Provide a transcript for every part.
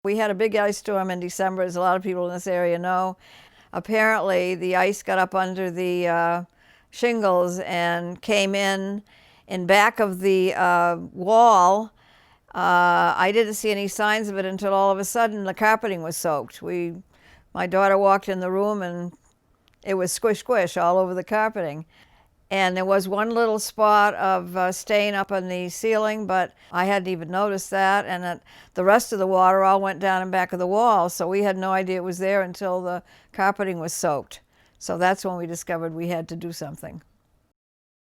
We had a big ice storm in December, as a lot of people in this area know. Apparently, the ice got up under the shingles and came in back of the wall. I didn't see any signs of it until all of a sudden the carpeting was soaked. My daughter walked in the room and it was squish squish all over the carpeting. And there was one little spot of stain up on the ceiling, but I hadn't even noticed that. And the rest of the water all went down in back of the wall, so we had no idea it was there until the carpeting was soaked. So that's when we discovered we had to do something.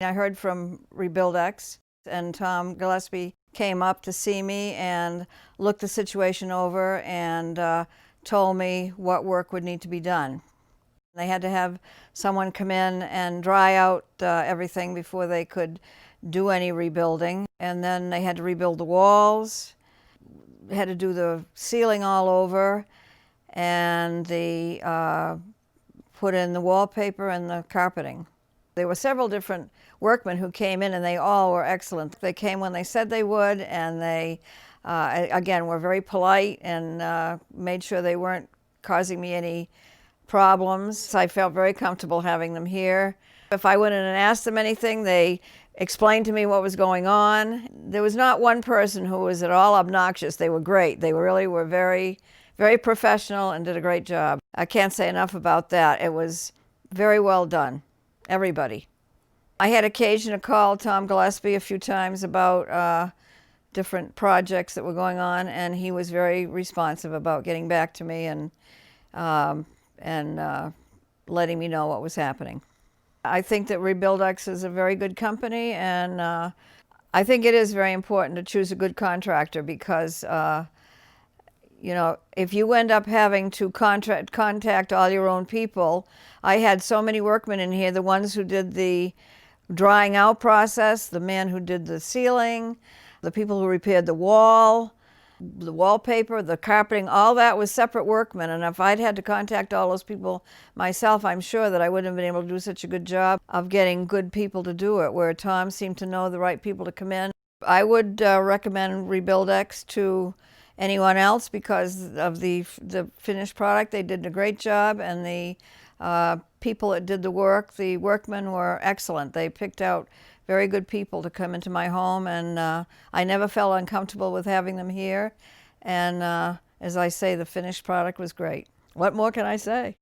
I heard from refurbished, and Tom Gillespie came up to see me and looked the situation over and told me what work would need to be done. They had to have someone come in and dry out everything before they could do any rebuilding. And then they had to rebuild the walls, had to do the ceiling all over, and put in the wallpaper and the carpeting. There were several different workmen who came in, and they all were excellent. They came when they said they would, and they, again, were very polite and made sure they weren't causing me any problems. I felt very comfortable having them here. If I went in and asked them anything, they explained to me what was going on. There was not one person who was at all obnoxious. They were great. They really were very, very professional and did a great job. I can't say enough about that. It was very well done, everybody. I had occasion to call Tom Gillespie a few times about different projects that were going on, and he was very responsive about getting back to me and letting me know what was happening. I think that refurbished is a very good company, and I think it is very important to choose a good contractor because, you know, if you end up having to contact all your own people, I had so many workmen in here, the ones who did the drying out process, the man who did the ceiling, the people who repaired the wall, the wallpaper, the carpeting, all that was separate workmen. And if I'd had to contact all those people myself, I'm sure that I wouldn't have been able to do such a good job of getting good people to do it, where Tom seemed to know the right people to come in. I would recommend refurbished to anyone else because of the finished product. They did a great job, and the people that did the work, the workmen, were excellent. They picked out very good people to come into my home, and I never felt uncomfortable with having them here. And as I say, the finished product was great. What more can I say?